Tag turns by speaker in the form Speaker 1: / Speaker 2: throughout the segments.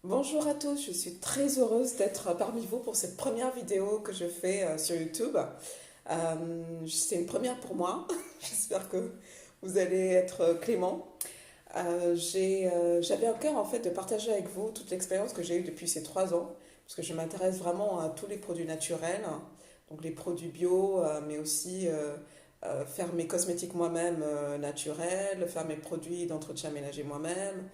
Speaker 1: Bonjour à tous, je suis très heureuse d'être parmi vous pour cette première vidéo que je fais sur YouTube. C'est une première pour moi, j'espère que vous allez être clément. J'avais à cœur en fait de partager avec vous toute l'expérience que j'ai eue depuis ces 3 ans, parce que je m'intéresse vraiment à tous les produits naturels, donc les produits bio, mais aussi faire mes cosmétiques moi-même naturels, faire mes produits d'entretien ménager moi-même,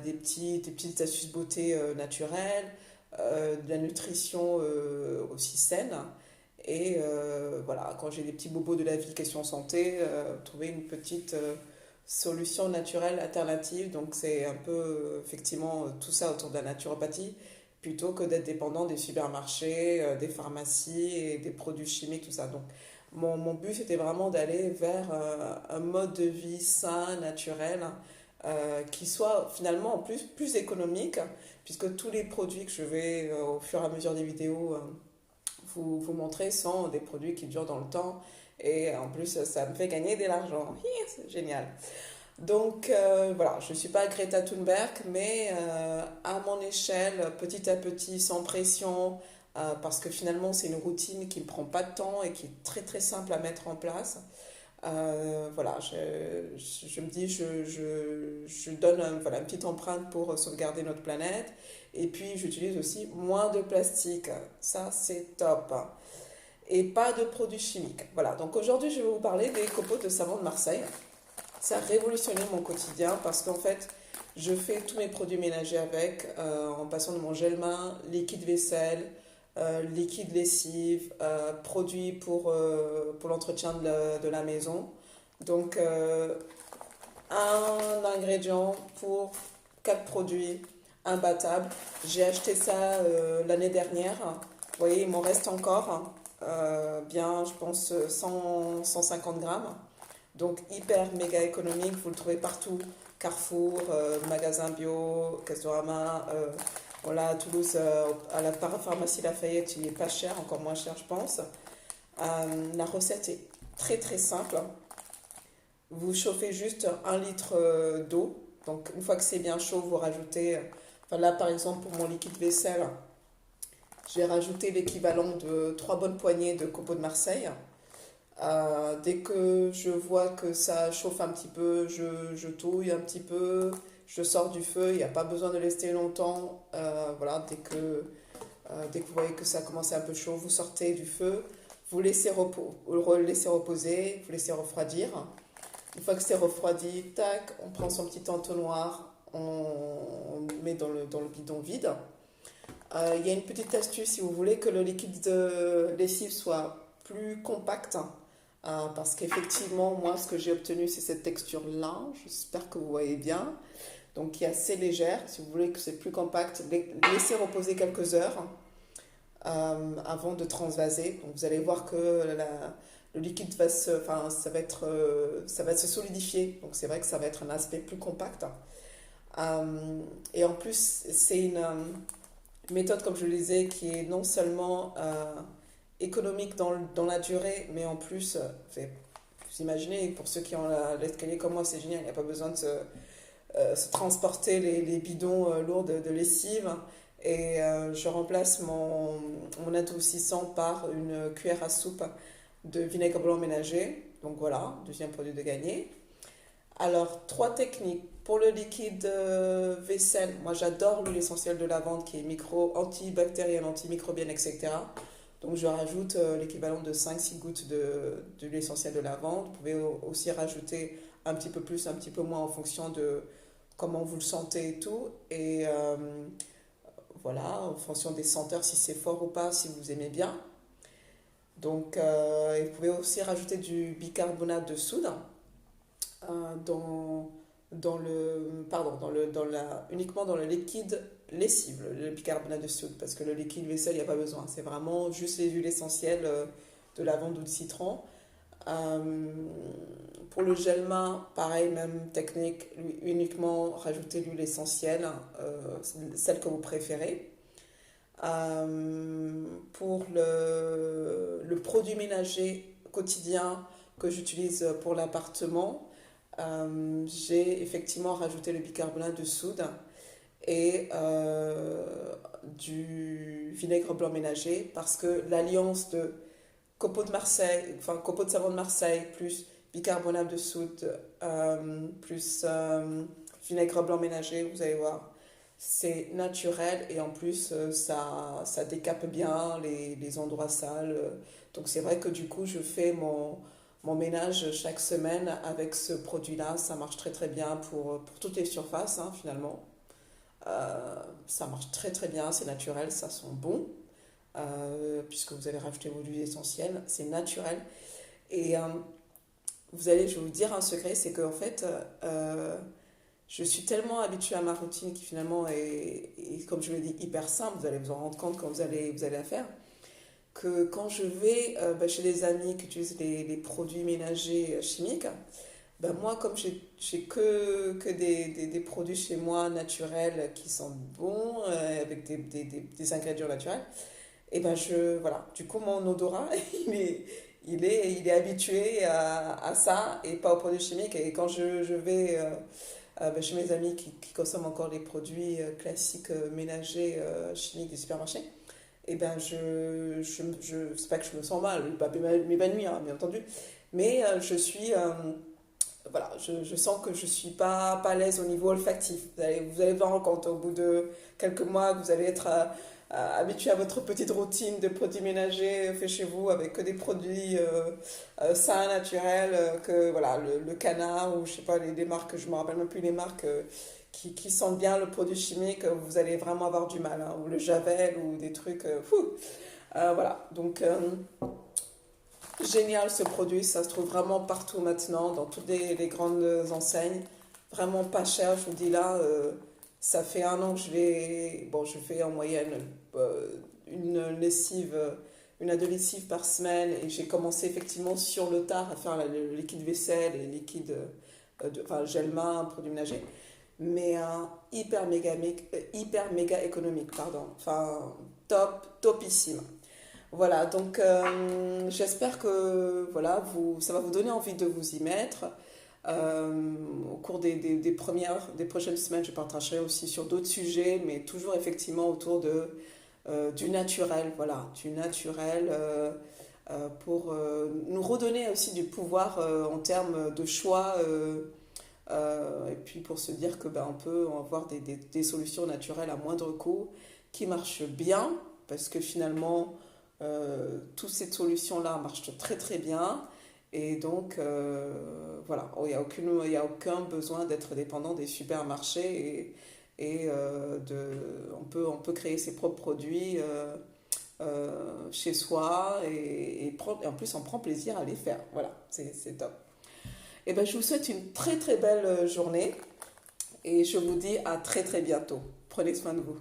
Speaker 1: des petites astuces beauté naturelles, de la nutrition aussi saine. Et voilà, quand j'ai des petits bobos de la vie, question santé, trouver une petite solution naturelle alternative. Donc c'est un peu effectivement tout ça autour de la naturopathie, plutôt que d'être dépendant des supermarchés, des pharmacies et des produits chimiques, tout ça. Donc mon but c'était vraiment d'aller vers un mode de vie sain, naturel, qui soit finalement en plus économique, puisque tous les produits que je vais au fur et à mesure des vidéos vous montrer sont des produits qui durent dans le temps et en plus ça me fait gagner de l'argent. C'est génial. Donc voilà, je ne suis pas Greta Thunberg, mais à mon échelle, petit à petit, sans pression, parce que finalement c'est une routine qui ne prend pas de temps et qui est très très simple à mettre en place. Voilà, je me dis, je donne voilà, une petite empreinte pour sauvegarder notre planète. Et puis, j'utilise aussi moins de plastique. Ça, c'est top. Et pas de produits chimiques. Voilà, donc aujourd'hui, je vais vous parler des copeaux de savon de Marseille. Ça a révolutionné mon quotidien parce qu'en fait, je fais tous mes produits ménagers avec, en passant de mon gel main, liquide vaisselle, liquide lessive, produits pour l'entretien de la maison. Donc, un ingrédient pour 4 produits imbattables. J'ai acheté ça l'année dernière. Vous voyez, il m'en reste encore. Bien, je pense 150 grammes. Donc hyper méga économique, vous le trouvez partout. Carrefour, magasin bio, Castorama, voilà, à Toulouse, à la parapharmacie Lafayette, il est pas cher, encore moins cher je pense. La recette est très très simple. Vous chauffez juste 1 litre d'eau. Donc une fois que c'est bien chaud, vous rajoutez, enfin là par exemple pour mon liquide vaisselle, j'ai rajouté l'équivalent de 3 bonnes poignées de copeaux de Marseille. Dès que je vois que ça chauffe un petit peu, je touille un petit peu, je sors du feu, il n'y a pas besoin de laisser longtemps. Voilà, dès que vous voyez que ça commence à un peu chaud, vous sortez du feu, vous laissez reposer, vous laissez refroidir. Une fois que c'est refroidi, tac, on prend son petit entonnoir, on met dans le bidon vide. Il y a une petite astuce si vous voulez que le liquide de lessive soit plus compact, parce qu'effectivement, moi, ce que j'ai obtenu, c'est cette texture-là. J'espère que vous voyez bien. Donc, qui est assez légère. Si vous voulez que c'est plus compact, laissez reposer quelques heures avant de transvaser. Donc, vous allez voir que le liquide enfin, ça va se solidifier. Donc, c'est vrai que ça va être un aspect plus compact. Et en plus, c'est une méthode, comme je le disais, qui est non seulement économique dans la durée, mais en plus, vous imaginez, pour ceux qui ont l'escalier comme moi, c'est génial, il n'y a pas besoin de se transporter les bidons lourds de lessive. Et je remplace mon adoucissant par une cuillère à soupe de vinaigre blanc ménager. Donc voilà, deuxième produit de gagné. Alors, 3 techniques. Pour le liquide vaisselle, moi j'adore l'huile essentielle de lavande qui est antibactérienne, antimicrobienne, etc. Donc je rajoute l'équivalent de 5-6 gouttes d'huile essentielle de lavande. Vous pouvez aussi rajouter un petit peu plus, un petit peu moins en fonction de comment vous le sentez et tout. Et voilà, en fonction des senteurs, si c'est fort ou pas, si vous aimez bien. Donc, et vous pouvez aussi rajouter du bicarbonate de soude dans le, pardon, uniquement dans le liquide lessive, le bicarbonate de soude, parce que le liquide vaisselle, il n'y a pas besoin. C'est vraiment juste les huiles essentielles de lavande ou de citron. Euh, pour le gel main, pareil, même technique, uniquement rajouter l'huile essentielle, celle que vous préférez. Pour le produit ménager quotidien que j'utilise pour l'appartement, j'ai effectivement rajouté le bicarbonate de soude et du vinaigre blanc ménager parce que l'alliance de copeaux de Marseille, enfin copeaux de savon de Marseille plus bicarbonate de soude plus vinaigre blanc ménager, vous allez voir, c'est naturel et en plus ça décape bien les endroits sales. Donc c'est vrai que du coup je fais mon ménage chaque semaine avec ce produit-là. Ça marche très très bien pour toutes les surfaces hein, finalement. Ça marche très très bien, c'est naturel, ça sent bon. Puisque vous avez rajouté vos huiles essentielles, c'est naturel. Et je vais vous dire un secret, c'est qu'en fait, je suis tellement habituée à ma routine qui finalement est, comme je le dis, hyper simple, vous allez vous en rendre compte quand vous allez la faire, que quand je vais chez des amis qui utilisent les produits ménagers chimiques, ben moi, comme j'ai que des produits chez moi naturels qui sentent bon, avec des ingrédients naturels, et ben voilà, du coup mon odorat, il est habitué à ça et pas aux produits chimiques. Et quand je vais chez mes amis qui consomment encore les produits classiques ménagers chimiques des supermarchés, et ben c'est pas que je me sens mal, je vais pas m'évanouir, hein, bien entendu, mais voilà, je sens que je suis pas à l'aise au niveau olfactif. Vous allez vous rendre compte au bout de quelques mois que vous allez être habitué à votre petite routine de produits ménagers faits chez vous avec que des produits sains, naturels, que voilà, le canard ou je sais pas, les marques, je me rappelle même plus les marques qui sentent bien le produit chimique, vous allez vraiment avoir du mal, hein, ou le Javel ou des trucs, fou. Voilà, donc génial ce produit, ça se trouve vraiment partout maintenant, dans toutes les grandes enseignes. Vraiment pas cher, je vous dis là, ça fait un an que je fais en moyenne une lessive, une à deux lessives par semaine et j'ai commencé effectivement sur le tard à faire le liquide vaisselle et liquide, enfin gel main, produit ménager. Mais hyper méga économique, pardon. Enfin, topissime. Voilà, donc j'espère que voilà, ça va vous donner envie de vous y mettre. Au cours des prochaines semaines, je partagerai aussi sur d'autres sujets, mais toujours effectivement autour du naturel, voilà, du naturel pour nous redonner aussi du pouvoir en termes de choix et puis pour se dire que ben, on peut avoir des solutions naturelles à moindre coût qui marchent bien parce que finalement toutes ces solutions-là marchent très très bien et donc voilà, il y a aucun besoin d'être dépendant des supermarchés on peut créer ses propres produits chez soi et en plus on prend plaisir à les faire. Voilà, c'est top. Et ben, je vous souhaite une très très belle journée et je vous dis à très très bientôt. Prenez soin de vous.